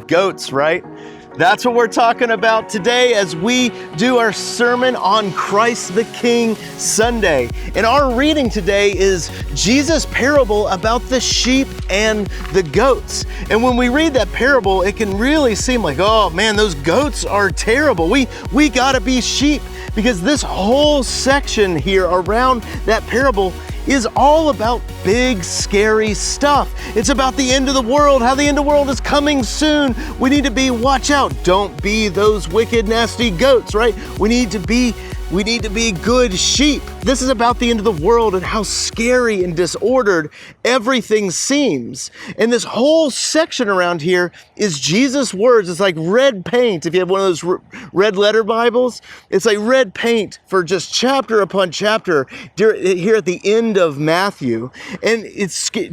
Goats, right? That's what we're talking about today as we do our sermon on Christ the King Sunday. And our reading today is Jesus' parable about the sheep and the goats. And when we read that parable, it can really seem like, oh man, those goats are terrible. We gotta be sheep, because this whole section here around that parable is all about big, scary stuff. It's about the end of the world, how the end of the world is coming soon. We need to watch out. Don't be those wicked, nasty goats, right? We need to be good sheep. This is about the end of the world and how scary and disordered everything seems. And this whole section around here is Jesus' words. It's like red paint. If you have one of those red letter Bibles, it's like red paint for just chapter upon chapter here at the end of Matthew. And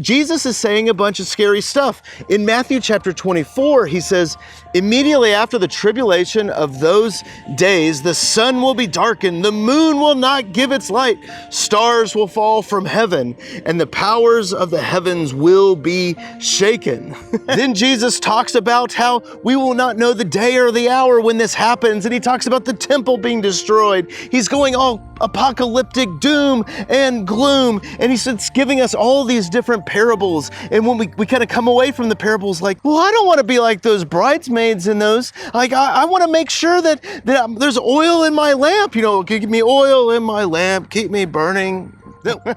Jesus is saying a bunch of scary stuff. In Matthew chapter 24, he says, immediately after the tribulation of those days, the sun will be darkened, the moon will not give its light, stars will fall from heaven, and the powers of the heavens will be shaken. Then Jesus talks about how we will not know the day or the hour when this happens, and he talks about the temple being destroyed. He's going all apocalyptic doom and gloom, and he's giving us all these different parables. And when we kind of come away from the parables like, well, I don't want to be like those bridesmaids in those. Like, I want to make sure that there's oil in my lamp, give me oil in my lamp, keep me burning.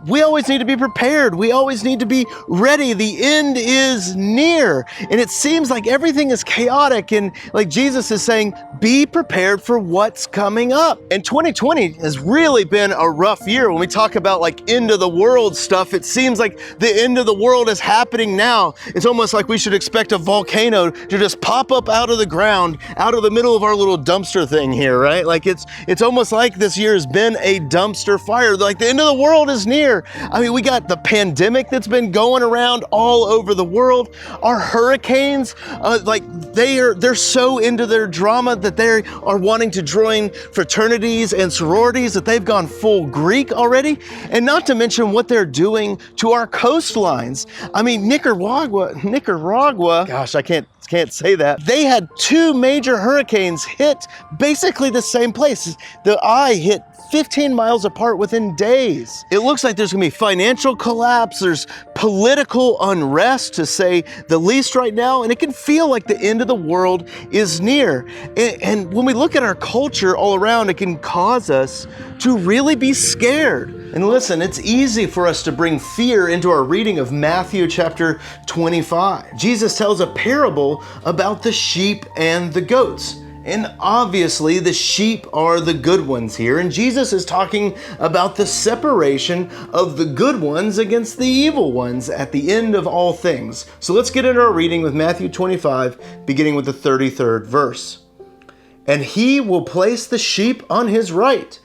We always need to be prepared. We always need to be ready. The end is near. And it seems like everything is chaotic, and like Jesus is saying, be prepared for what's coming up. And 2020 has really been a rough year. When we talk about like end of the world stuff, it seems like the end of the world is happening now. It's almost like we should expect a volcano to just pop up out of the ground, out of the middle of our little dumpster thing here, right? Like it's almost like this year has been a dumpster fire. Like the end of the world is near. I mean, we got the pandemic that's been going around all over the world. Our hurricanes, they're so into their drama that they are wanting to join fraternities and sororities that they've gone full Greek already. And not to mention what they're doing to our coastlines. I mean, Nicaragua, gosh, I can't say that. They had two major hurricanes hit basically the same place. The eye hit 15 miles apart within days. It looks like there's gonna be financial collapse, there's political unrest to say the least right now, and it can feel like the end of the world is near. And when we look at our culture all around, it can cause us to really be scared. And listen, it's easy for us to bring fear into our reading of Matthew chapter 25. Jesus tells a parable about the sheep and the goats. And obviously the sheep are the good ones here, and Jesus is talking about the separation of the good ones against the evil ones at the end of all things. So let's get into our reading with Matthew 25, beginning with the 33rd verse. And he will place the sheep on his right,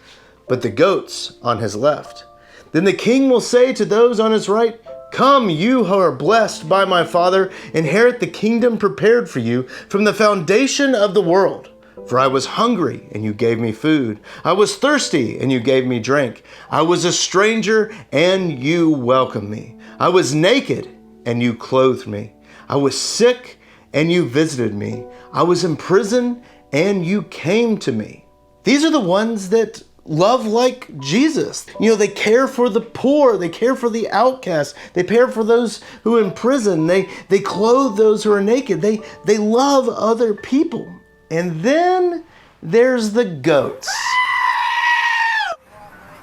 but the goats on his left. Then the king will say to those on his right, come, you who are blessed by my Father, inherit the kingdom prepared for you from the foundation of the world. For I was hungry, and you gave me food. I was thirsty, and you gave me drink. I was a stranger, and you welcomed me. I was naked, and you clothed me. I was sick, and you visited me. I was in prison, and you came to me. These are the ones that love like Jesus. They care for the poor, they care for the outcast, they care for those who are in prison, they clothe those who are naked, they love other people. And then there's the goats.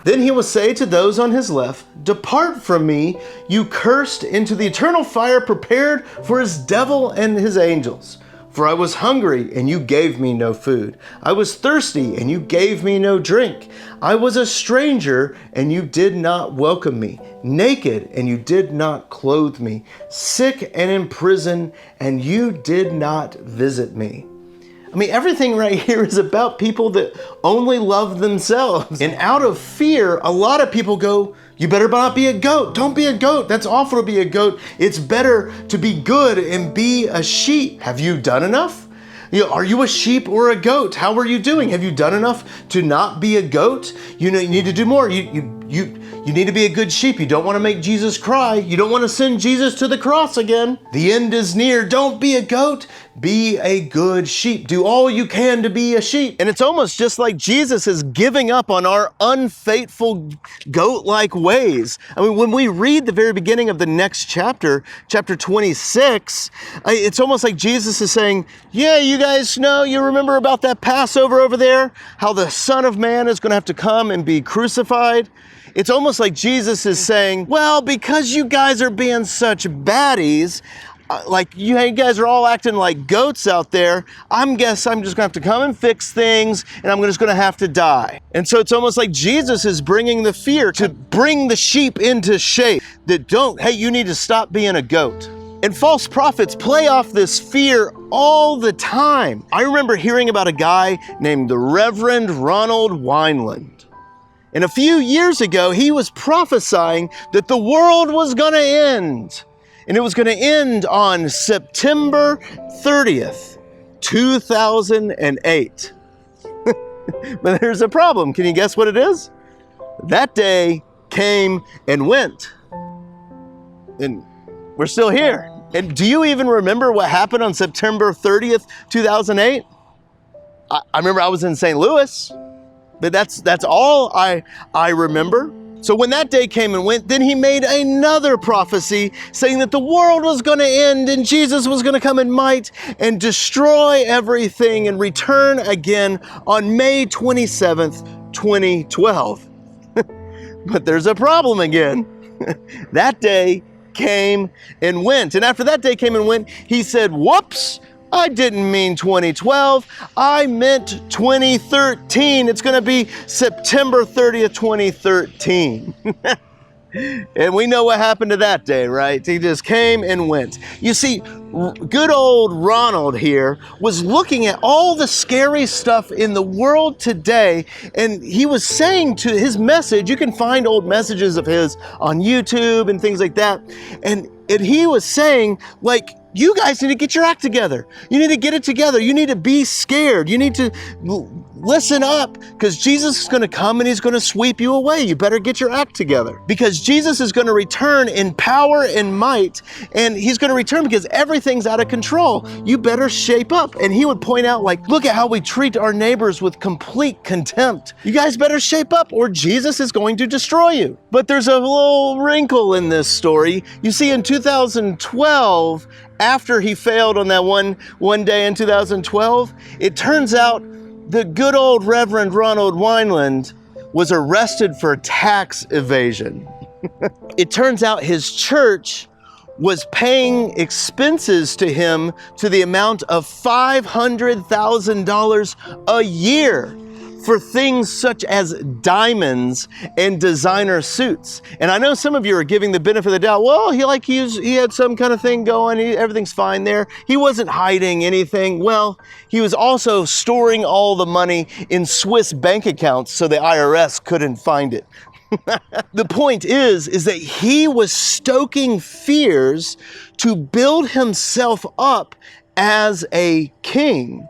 Then he will say to those on his left, depart from me, you cursed, into the eternal fire prepared for his devil and his angels. For I was hungry, and you gave me no food. I was thirsty, and you gave me no drink. I was a stranger, and you did not welcome me. Naked, and you did not clothe me. Sick and in prison, and you did not visit me. I mean, everything right here is about people that only love themselves. And out of fear, a lot of people go, you better not be a goat. Don't be a goat. That's awful to be a goat. It's better to be good and be a sheep. Have you done enough? Are you a sheep or a goat? How are you doing? Have you done enough to not be a goat? You need to do more. You need to be a good sheep. You don't want to make Jesus cry. You don't want to send Jesus to the cross again. The end is near. Don't be a goat. Be a good sheep. Do all you can to be a sheep. And it's almost just like Jesus is giving up on our unfaithful goat-like ways. I mean, when we read the very beginning of the next chapter, chapter 26, it's almost like Jesus is saying, yeah, you guys know, you remember about that Passover over there? How the Son of Man is going to have to come and be crucified? It's almost like Jesus is saying, well, because you guys are being such baddies, like you guys are all acting like goats out there, I'm just gonna have to come and fix things, and I'm just gonna have to die. And so it's almost like Jesus is bringing the fear to bring the sheep into shape that hey, you need to stop being a goat. And false prophets play off this fear all the time. I remember hearing about a guy named the Reverend Ronald Wineland. And a few years ago, he was prophesying that the world was gonna end. And it was going to end on September 30th, 2008. But there's a problem. Can you guess what it is? That day came and went. And we're still here. And do you even remember what happened on September 30th, 2008? I remember I was in St. Louis, but that's all I remember. So when that day came and went, then he made another prophecy saying that the world was going to end and Jesus was going to come in might and destroy everything and return again on May 27th, 2012. But there's a problem again. That day came and went. And after that day came and went, he said, whoops, I didn't mean 2012, I meant 2013. It's gonna be September 30th, 2013. And we know what happened to that day, right? He just came and went. You see, good old Ronald here was looking at all the scary stuff in the world today, and he was saying to his message, you can find old messages of his on YouTube and things like that, and he was saying, like, you guys need to get your act together. You need to get it together. You need to be scared. You need to listen up, because Jesus is going to come and he's going to sweep you away. You better get your act together, because Jesus is going to return in power and might, and he's going to return because everything's out of control. You better shape up. And he would point out, like, look at how we treat our neighbors with complete contempt. You guys better shape up or Jesus is going to destroy you. But there's a little wrinkle in this story. You see, in 2012, after he failed on that one day in 2012, it turns out the good old Reverend Ronald Wineland was arrested for tax evasion. It turns out his church was paying expenses to him to the amount of $500,000 a year for things such as diamonds and designer suits. And I know some of you are giving the benefit of the doubt. Well, he had some kind of thing going. Everything's fine there. He wasn't hiding anything. Well, he was also storing all the money in Swiss bank accounts so the IRS couldn't find it. The point is that he was stoking fears to build himself up as a king.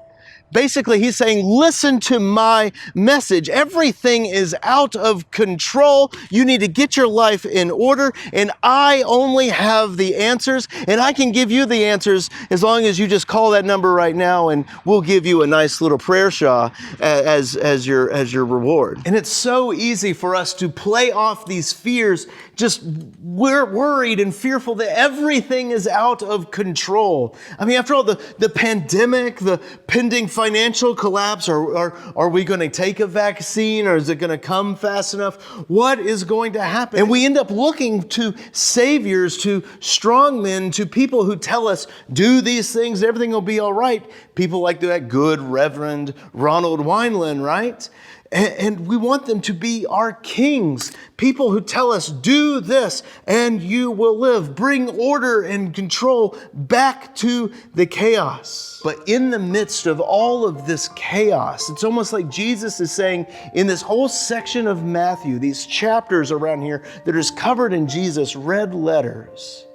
Basically, he's saying, listen to my message. Everything is out of control. You need to get your life in order, and I only have the answers, and I can give you the answers as long as you just call that number right now, and we'll give you a nice little prayer shawl as your reward. And it's so easy for us to play off these fears. Just we're worried and fearful that everything is out of control. I mean, after all, the pandemic, the pending financial collapse, are we going to take a vaccine, or is it going to come fast enough? What is going to happen? And we end up looking to saviors, to strong men, to people who tell us, do these things, everything will be all right. People like that good Reverend Ronald Wineland, right? And we want them to be our kings, people who tell us, do this and you will live. Bring order and control back to the chaos. But in the midst of all of this chaos, it's almost like Jesus is saying in this whole section of Matthew, these chapters around here that is covered in Jesus' red letters,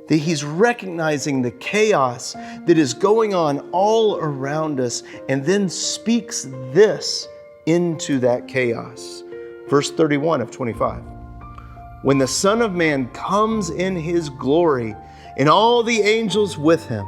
that he's recognizing the chaos that is going on all around us, and then speaks this into that chaos. Verse 31 of 25. when the Son of Man comes in his glory and all the angels with him,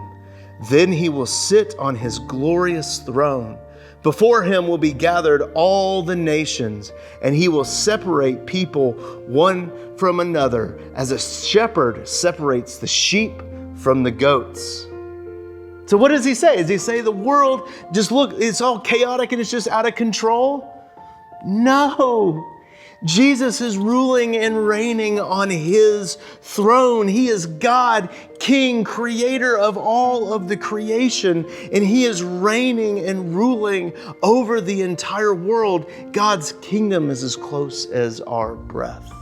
then he will sit on his glorious throne. Before him will be gathered all the nations, and he will separate people one from another, as a shepherd separates the sheep from the goats. So what does he say? Does he say the world just look, it's all chaotic and it's just out of control? No. Jesus is ruling and reigning on his throne. He is God, King, creator of all of the creation, and he is reigning and ruling over the entire world. God's kingdom is as close as our breath.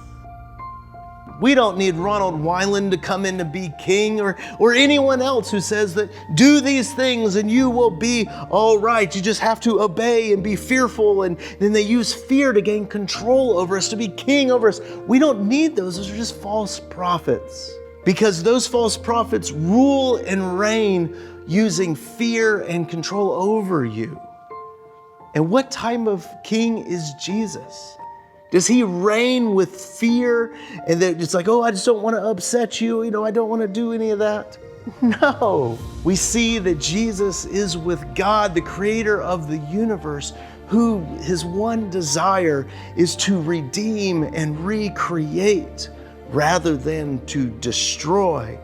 We don't need Ronald Weiland to come in to be king or anyone else who says that do these things and you will be all right. You just have to obey and be fearful. And then they use fear to gain control over us, to be king over us. We don't need those. Those are just false prophets, because those false prophets rule and reign using fear and control over you. And what type of king is Jesus? Does he reign with fear and that it's like, oh, I just don't want to upset you. I don't want to do any of that. No, we see that Jesus is with God, the creator of the universe, who his one desire is to redeem and recreate rather than to destroy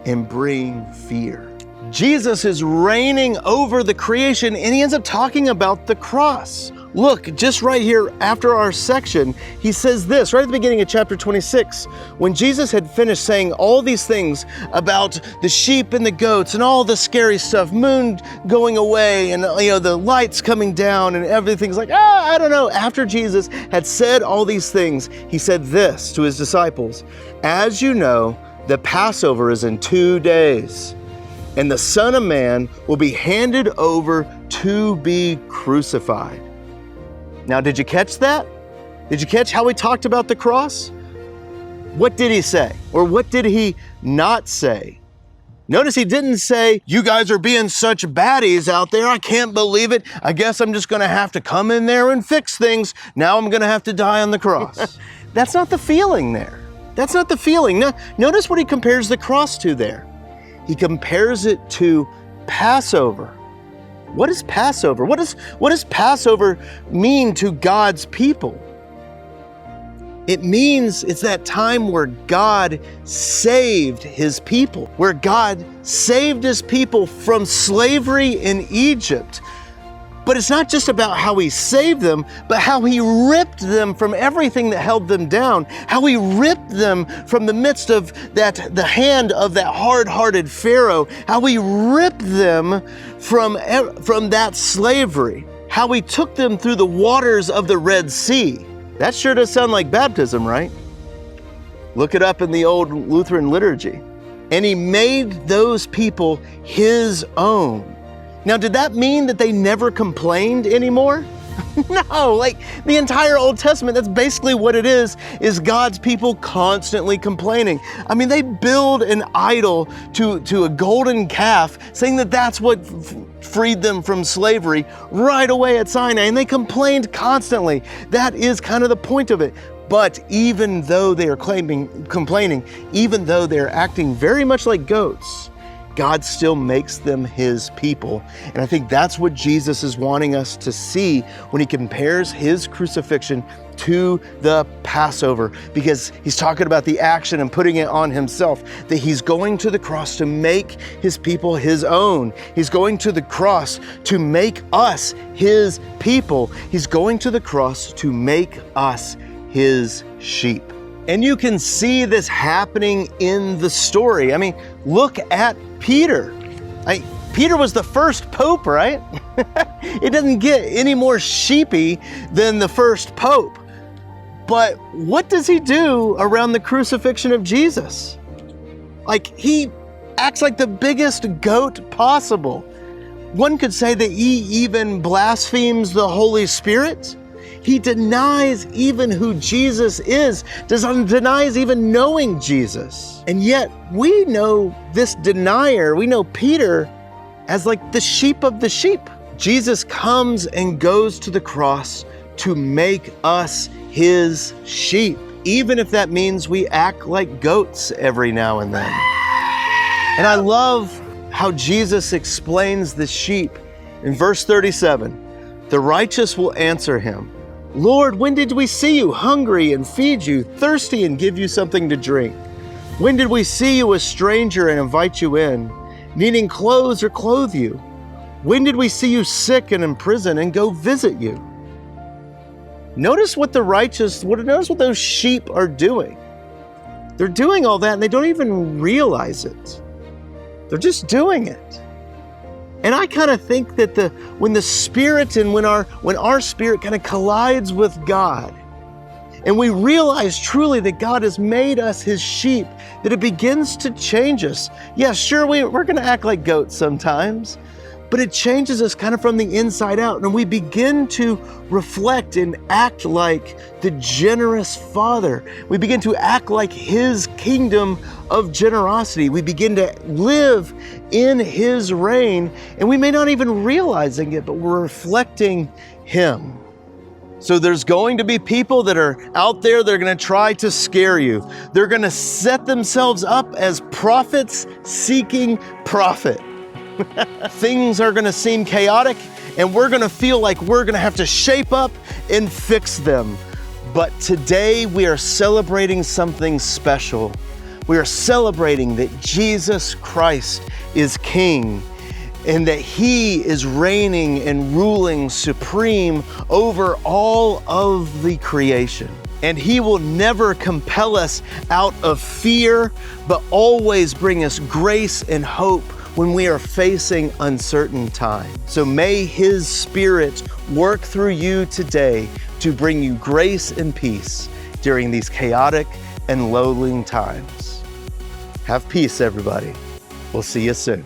and bring fear. Jesus is reigning over the creation, and he ends up talking about the cross. Look, just right here after our section, he says this, right at the beginning of chapter 26. When Jesus had finished saying all these things about the sheep and the goats and all the scary stuff, moon going away and the lights coming down and everything's like, I don't know. After Jesus had said all these things, he said this to his disciples, "As you know, the Passover is in 2 days, and the Son of Man will be handed over to be crucified." Now, did you catch that? Did you catch how he talked about the cross? What did he say? Or what did he not say? Notice he didn't say, you guys are being such baddies out there. I can't believe it. I guess I'm just going to have to come in there and fix things. Now I'm going to have to die on the cross. That's not the feeling there. That's not the feeling. Now, notice what he compares the cross to there. He compares it to Passover. What is Passover? What does Passover mean to God's people? It means it's that time where God saved his people, where God saved his people from slavery in Egypt. But it's not just about how he saved them, but how he ripped them from everything that held them down, how he ripped them from the midst of the hand of that hard-hearted Pharaoh, how he ripped them from that slavery, how he took them through the waters of the Red Sea. That sure does sound like baptism, right? Look it up in the old Lutheran liturgy. And he made those people his own. Now, did that mean that they never complained anymore? No, like the entire Old Testament, that's basically what it is God's people constantly complaining. I mean, they build an idol to a golden calf, saying that that's what freed them from slavery right away at Sinai, and they complained constantly. That is kind of the point of it. But even though they are complaining, even though they're acting very much like goats, God still makes them his people. And I think that's what Jesus is wanting us to see when he compares his crucifixion to the Passover, because he's talking about the action and putting it on himself, that he's going to the cross to make his people his own. He's going to the cross to make us his people. He's going to the cross to make us his sheep. And you can see this happening in the story. I mean, look at Peter. Peter was the first pope, right? It doesn't get any more sheepy than the first pope. But what does he do around the crucifixion of Jesus? Like, he acts like the biggest goat possible. One could say that he even blasphemes the Holy Spirit. He denies even who Jesus is, denies even knowing Jesus. And yet we know this denier, we know Peter as like the sheep of the sheep. Jesus comes and goes to the cross to make us his sheep. even if that means we act like goats every now and then. And I love how Jesus explains the sheep in verse 37. The righteous will answer him, Lord, when did we see you hungry and feed you, thirsty and give you something to drink? When did we see you a stranger and invite you in, needing clothes or clothe you? When did we see you sick and in prison and go visit you? Notice what notice what those sheep are doing. They're doing all that and they don't even realize it. They're just doing it. And I kind of think that when the Spirit and when our spirit kind of collides with God, and we realize truly that God has made us his sheep, that it begins to change us. Yeah, sure, we're going to act like goats sometimes, but it changes us kind of from the inside out. And we begin to reflect and act like the generous Father. We begin to act like his kingdom of generosity. We begin to live in his reign, and we may not even realizing it, but we're reflecting him. So there's going to be people that are out there that are going to try to scare you. They're going to set themselves up as prophets seeking profit. Things are going to seem chaotic, and we're going to feel like we're going to have to shape up and fix them. But today we are celebrating something special. We are celebrating that Jesus Christ is King, and that he is reigning and ruling supreme over all of the creation. And he will never compel us out of fear, but always bring us grace and hope when we are facing uncertain times. So may his Spirit work through you today to bring you grace and peace during these chaotic and lowering times. Have peace, everybody. We'll see you soon.